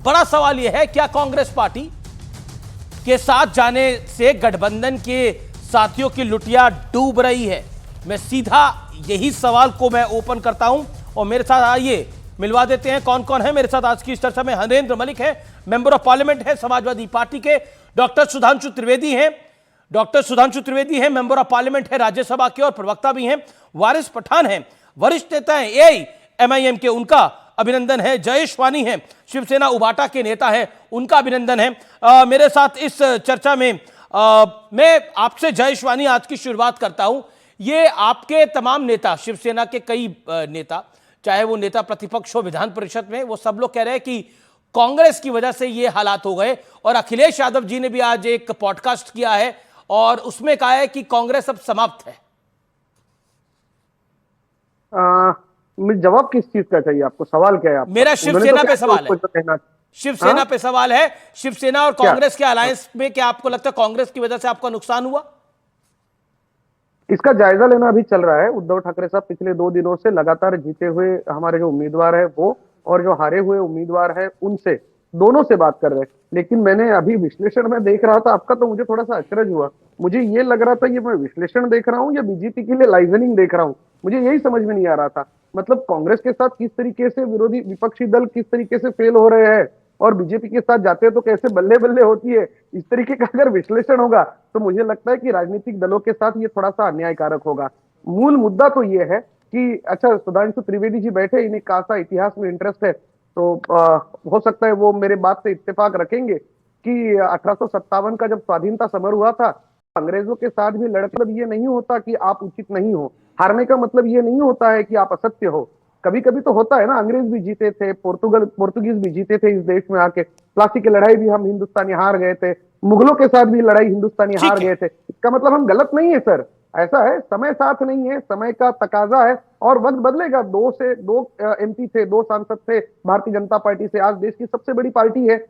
बड़ा सवाल यह है, क्या कांग्रेस पार्टी के साथ जाने से गठबंधन के साथियों की लुटिया डूब रही है? मैं सीधा यही सवाल को मैं ओपन करता हूं और मेरे साथ आइए मिलवा देते हैं कौन कौन है मेरे साथ आज की इस चर्चा में। हरेंद्र मलिक है, मेंबर ऑफ पार्लियामेंट है समाजवादी पार्टी के। डॉक्टर सुधांशु त्रिवेदी हैं, मेंबर ऑफ पार्लियामेंट है राज्यसभा के और प्रवक्ता भी हैं। वारिस पठान हैं, वरिष्ठ नेता हैं एआईएमआईएम के, उनका अभिनंदन है। जयेश वानी है, शिवसेना उबाटा के नेता है, उनका अभिनंदन है। मेरे साथ इस चर्चा में मैं आपसे जयेश वानी आज की शुरुआत करता हूं। ये आपके तमाम नेता, शिवसेना के कई नेता, चाहे वो नेता प्रतिपक्ष हो विधान परिषद में, वो सब लोग कह रहे हैं कि कांग्रेस की वजह से ये हालात हो गए। और अखिलेश यादव जी ने भी आज एक पॉडकास्ट किया है और उसमें कहा है कि कांग्रेस अब समाप्त है। जवाब किस चीज का चाहिए आपको? सवाल क्या है आपका? मेरा शिवसेना पे सवाल है। शिवसेना हाँ? पे सवाल है। शिवसेना और कांग्रेस के अलायंस में क्या आपको लगता है कांग्रेस की वजह से आपका नुकसान हुआ? इसका जायजा लेना अभी चल रहा है। उद्धव ठाकरे साहब पिछले 2 दिनों से लगातार जीते हुए हमारे जो उम्मीदवार है वो और जो हारे हुए उम्मीदवार है उनसे, दोनों से बात कर रहे हैं। लेकिन मैंने अभी विश्लेषण में देख रहा था आपका, तो मुझे थोड़ा सा अचरज हुआ। मुझे ये लग रहा था ये मैं विश्लेषण देख रहा हूँ या बीजेपी के लिए लाइजनिंग देख रहा हूँ, मुझे यही समझ में नहीं आ रहा था। मतलब कांग्रेस के साथ किस तरीके से विरोधी विपक्षी दल किस तरीके से फेल हो रहे हैं और बीजेपी के साथ जाते हैं तो कैसे बल्ले बल्ले होती है, इस तरीके का अगर विश्लेषण होगा तो मुझे लगता है कि राजनीतिक दलों के साथ ये थोड़ा सा अन्यायकारक होगा। मूल मुद्दा तो ये है कि अच्छा, सुधांशु त्रिवेदी जी बैठे, इन्हें खासा इतिहास में इंटरेस्ट है, तो हो सकता है वो मेरे बात से इत्तेफाक रखेंगे कि 1857 का जब स्वाधीनता समर हुआ था, अंग्रेजों के साथ भी लड़के, मतलब ये नहीं होता कि आप उचित नहीं हो। हारने का मतलब ये नहीं होता है कि आप असत्य हो। कभी कभी तो होता है ना, अंग्रेज भी जीते थे, पोर्तुगीज भी जीते थे इस देश में आके। प्लासी की लड़ाई भी हम हिंदुस्तानी हार गए थे, मुगलों के साथ भी लड़ाई हिंदुस्तानी हार गए थे। इसका मतलब हम गलत नहीं है सर, ऐसा है, समय साथ नहीं है, समय का तकाजा है और वक्त बदलेगा। 2 एमपी थे, 2 सांसद थे भारतीय जनता पार्टी से, आज देश की सबसे बड़ी पार्टी है।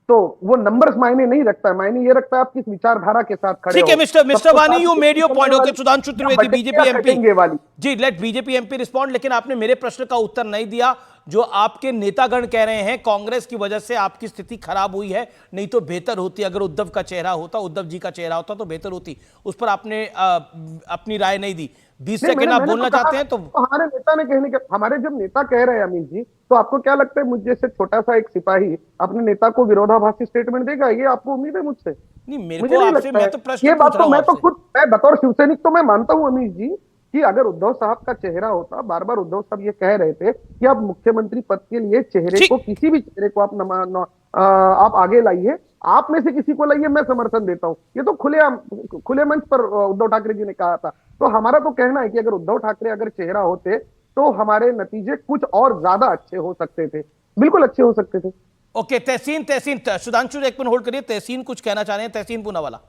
तो वो नंबर्स मायने नहीं रखता है, मायने ये रखता है आप किस विचारधारा के साथ खड़े हो। ठीक है मिस्टर वानी, you made your point. Okay, Sudhanshu Trivedi BJP MP वाली जी, लेट बीजेपी एमपी रिस्पॉन्ड। लेकिन आपने मेरे प्रश्न का उत्तर नहीं दिया। जो आपके नेतागण कह रहे हैं कांग्रेस की वजह से आपकी स्थिति खराब हुई है, नहीं तो बेहतर होती। अगर उद्धव का चेहरा होता, उद्धव जी का चेहरा होता तो बेहतर होती। उस पर आपने अपनी राय नहीं दी। 20 सेकंड आप बोलना चाहते हैं तो हमारे नेता ने कहने के, हमारे जब नेता कह रहे हैं अमित जी, तो आपको क्या लगता है मुझ जैसे छोटा सा एक सिपाही अपने नेता को विरोधाभासी स्टेटमेंट देगा? ये आपको उम्मीद है मुझसे? नहीं, मेरे मुझे को नहीं आपसे, लगता मैं है। तो प्रश्न ये पूछ बात रहा तो हूं मैं तो आपसे। खुद, मैं बतौर शिवसैनिक तो मैं मानता हूं अमित जी कि अगर उद्धव साहब का चेहरा होता, बार बार उद्धव साहब ये कह रहे थे कि आप मुख्यमंत्री पद के लिए चेहरे को, किसी भी चेहरे को आप आगे लाइए, आप में से किसी को लाइए, मैं समर्थन देता हूं। ये तो खुले मंच पर उद्धव ठाकरे जी ने कहा था। तो हमारा तो कहना है कि अगर उद्धव ठाकरे अगर चेहरा होते तो हमारे नतीजे कुछ और ज्यादा अच्छे हो सकते थे, बिल्कुल अच्छे हो सकते थे। ओके, तहसीन सुधांशु एक मिनट होल्ड करिए। तहसीन कुछ कहना चाह रहे हैं, Tehseen Poonawalla,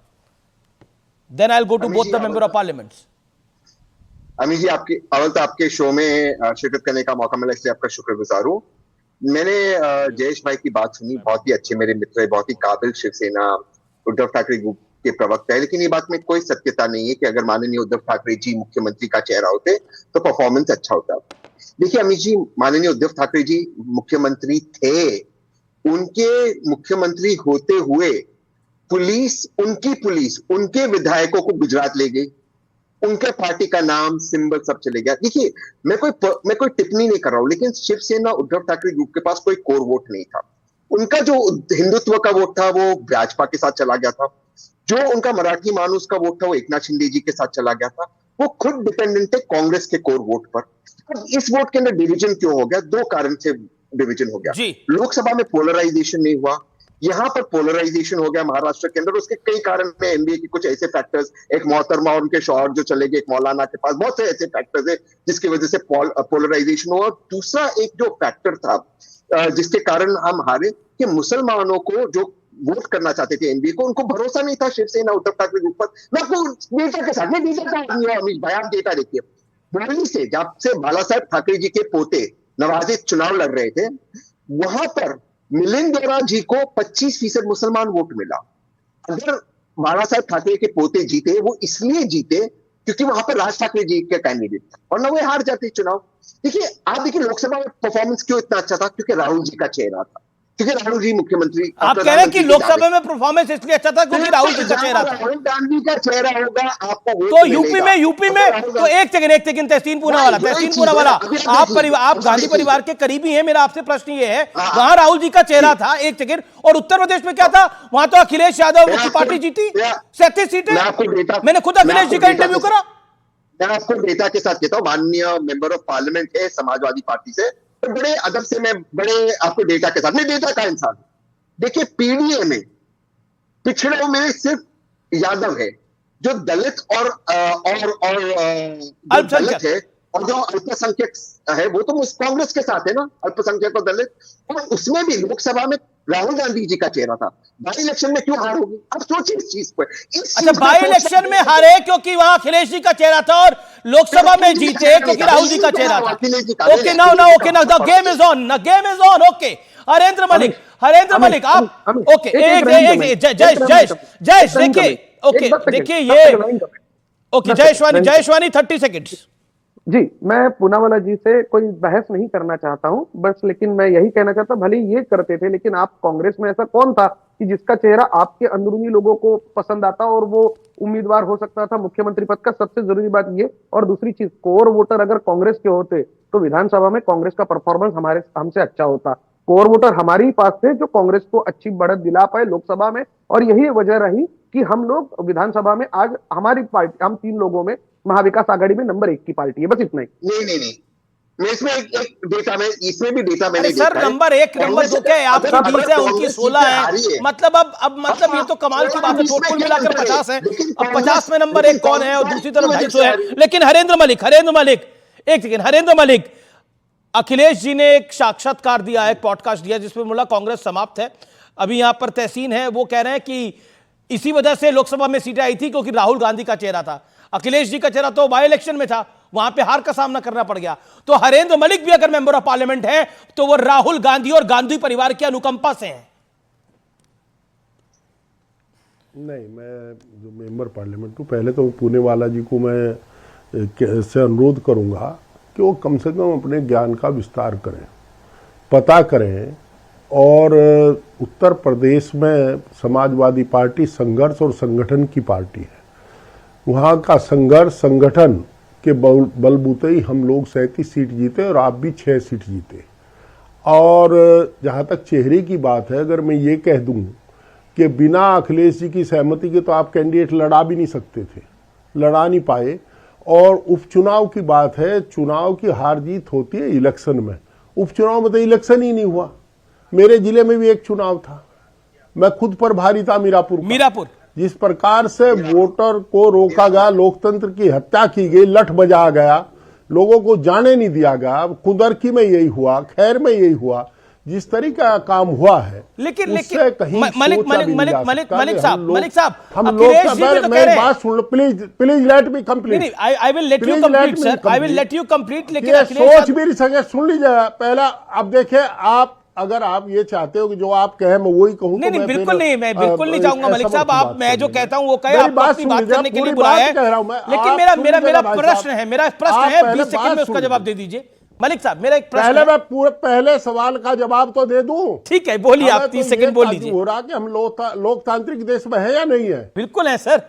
then I will go to both the member of parliament. Amit ji, आपके अव्वल तो आपके शो में शिरकत करने का मौका मिला, इसलिए आपका शुक्रगुजार हूँ। मैंने जयेश भाई की बात सुनी, बहुत ही अच्छे मेरे मित्र है, बहुत ही काबिल शिवसेना उद्धव ठाकरे ग्रुप के प्रवक्ता है। लेकिन ये बात में कोई सत्यता नहीं है कि अगर माननीय उद्धव ठाकरे जी मुख्यमंत्री का चेहरा होते तो परफॉर्मेंस अच्छा होता। देखिए अमित जी, माननीय उद्धव ठाकरे जी मुख्यमंत्री थे, उनके मुख्यमंत्री होते हुए पुलिस उनके विधायकों को गुजरात ले गई, उनके पार्टी का नाम, सिंबल सब चले गया। देखिए, मैं कोई टिप्पणी नहीं कर रहा हूं, लेकिन शिवसेना उद्धव ठाकरे ग्रुप के पास कोई कोर वोट नहीं था। उनका जो हिंदुत्व का वोट था वो भाजपा के साथ चला गया था। जो उनका मराठी मानुस का वोट था वो एकनाथ शिंदे जी के साथ चला गया था। वो खुद डिपेंडेंट है कांग्रेस के कोर वोट पर। इस वोट के अंदर डिवीजन क्यों हो गया? 2 कारण से डिवीजन हो गया। लोकसभा में पोलराइजेशन नहीं हुआ, यहां पर पोलराइजेशन हो गया महाराष्ट्र के अंदर। उसके कई कारण में एमबीए के कुछ ऐसे फैक्टर्स, एक मोहतरमा और उनके शौहर जो चले गए, एक मौलाना के पास, बहुत से ऐसे फैक्टर्स है जिसकी वजह से पोलराइजेशन हुआ। दूसरा एक जो फैक्टर था जिसके कारण हम हारे, कि मुसलमानों को जो वोट करना चाहते थे एमबीए को, उनको भरोसा नहीं था शिवसेना उद्धव ठाकरे के ऊपर। मैं आपको डेटा के साथ, अमित भाई आप डेटा देखिए, दिल्ली से जब से बाला साहेब ठाकरे जी के पोते नवाजिश चुनाव लड़ रहे थे, वहां पर मिलिंद देवरा जी को 25% मुसलमान वोट मिला। अगर बाला साहेब ठाकरे के पोते जीते, वो इसलिए जीते क्योंकि वहां पर राज ठाकरे जी के कैंडिडेट था, और ना वो हार जाते चुनाव। देखिए, आप देखिए लोकसभा में परफॉर्मेंस क्यों इतना अच्छा था? क्योंकि राहुल जी का चेहरा था। क्योंकि राहुल जी मुख्यमंत्री, आप कह रहे हैं कि लोकसभा में परफॉर्मेंस इसलिए अच्छा था क्योंकि राहुल जी का चेहरा था। राहुल गांधी का चेहरा होगा, आपको वोट तो मिलेगा। यूपी में तो एक सेकंड तहसीन पूनावाला आप गांधी परिवार के करीबी हैं। मेरा आपसे प्रश्न ये है, वहां राहुल जी का चेहरा था, एक सेकंड, और उत्तर प्रदेश में क्या था? वहां तो अखिलेश यादव की पार्टी जीती 37 सीटें। मैंने खुद अखिलेश जी का इंटरव्यू करा। मैं आपको डेटा के साथ कहता हूँ, माननीय मेंबर ऑफ पार्लियामेंट है समाजवादी पार्टी से, तो बड़े अदब से मैं बड़े आपको डेटा के साथ, मैं डेटा का इंसान। देखिए पीडीए में पिछड़ों में सिर्फ यादव है, जो दलित और जो दलित है और जो अल्पसंख्यक है वो तो कांग्रेस के साथ है ना, अल्पसंख्यक और दलित। और उसमें भी लोकसभा में राहुल गांधी जी का चेहरा था। बाई इलेक्शन में क्यों हार होगी? आप सोचिए इस चीज पर। अच्छा, बाई इलेक्शन में हारे क्योंकि वहां अखिलेश जी का चेहरा था और लोकसभा में जीते क्योंकि राहुल जी का चेहरा था। Okay now okay now the game is on, the game is on. Okay Harendra Malik आप ओके जयेश देखिए, ओके देखिए ये ओके जयेशवानी 30 सेकंड्स। जी, मैं पूनावाला जी से कोई बहस नहीं करना चाहता हूं बस, लेकिन मैं यही कहना चाहता, भले ये करते थे लेकिन आप कांग्रेस में ऐसा कौन था कि जिसका चेहरा आपके अंदरूनी लोगों को पसंद आता और वो उम्मीदवार हो सकता था मुख्यमंत्री पद का? सबसे जरूरी बात ये। और दूसरी चीज, कोर वोटर अगर कांग्रेस के होते तो विधानसभा में कांग्रेस का परफॉर्मेंस हमसे अच्छा होता। कोर वोटर हमारे ही पास थे जो कांग्रेस को अच्छी बढ़त दिला पाए लोकसभा में, और यही वजह रही कि हम लोग विधानसभा में आज हमारी पार्टी, हम 3 लोगों में महाविकास आघाड़ी में नंबर 1 की पार्टी है। बस इतना ही। नहीं मैं इसमें एक डेटा में, इसमें भी डेटा मैंने सर नंबर 1 नंबर 2 क्या है? आपकी 20 है, उनकी 16 है। मतलब अब मतलब ये तो कमाल की बात है। टोटल मिलाकर 50 है। अब 50 में नंबर 1 कौन है और दूसरी तरफ 250 है। लेकिन हरेंद्र मलिक एक सेकंड, हरेंद्र मलिक, अखिलेश जी ने एक साक्षात्कार दिया, एक पॉडकास्ट दिया जिसमें बोला कांग्रेस समाप्त है। अभी यहां पर तहसीन है, वो कह रहे हैं कि इसी वजह से लोकसभा में सीटें आई थी क्योंकि राहुल गांधी का चेहरा था। अखिलेश जी का चेहरा तो बाई इलेक्शन में था, वहां पे हार का सामना करना पड़ गया। तो हरेंद्र मलिक भी अगर मेंबर ऑफ पार्लियामेंट है तो वो राहुल गांधी और गांधी परिवार की अनुकंपा से हैं। नहीं, मैं जो मेंबर पार्लियामेंट हूँ, पहले तो पूनेवाला जी को मैं से अनुरोध करूंगा कि वो कम से कम अपने ज्ञान का विस्तार करें, पता करें। और उत्तर प्रदेश में समाजवादी पार्टी संघर्ष और संगठन की पार्टी है। वहाँ का संघर्ष संगठन के बलबूते ही हम लोग 37 सीट जीते और आप भी 6 सीट जीते। और जहाँ तक चेहरे की बात है, अगर मैं ये कह दूँ कि बिना अखिलेश जी की सहमति के तो आप कैंडिडेट लड़ा भी नहीं सकते थे, लड़ा नहीं पाए। और उपचुनाव की बात है, चुनाव की हार जीत होती है इलेक्शन में, उपचुनाव में तो इलेक्शन ही नहीं हुआ। मेरे जिले में भी एक चुनाव था, मैं खुद पर भारी था मीरापुर। जिस प्रकार से वोटर को रोका गया, लोकतंत्र की हत्या की गई, लठ बजाया गया, लोगों को जाने नहीं दिया गया। कुदरकी में यही हुआ, खैर में यही हुआ, जिस तरीके का काम हुआ है। लेकिन मलिक साहब हम लोग मेरी बात सुन लो please let me complete. I will let you complete sir, I will let you complete. लेकिन सोच मेरी संगे सुन लीजिए पहला। अब देखिए, आप अगर आप ये चाहते हो कि जो आप कहे मैं वही कहूं, नहीं, बिल्कुल नहीं, मैं बिल्कुल नहीं चाहूंगा मलिक साहब। आप मैं जो कहता हूं वो कहे, आप अपनी बात करने के लिए बुलाया है। लेकिन मेरा प्रश्न है 20 सेकंड में उसका जवाब दे दीजिए। मलिक साहब मेरा एक प्रश्न मैं पहले सवाल का जवाब तो दे दूं। ठीक है, बोलिए, आप 30 सेकंड बोल लीजिए। हो रहा कि हम लोकतांत्रिक देश में है या नहीं है? बिल्कुल है सर।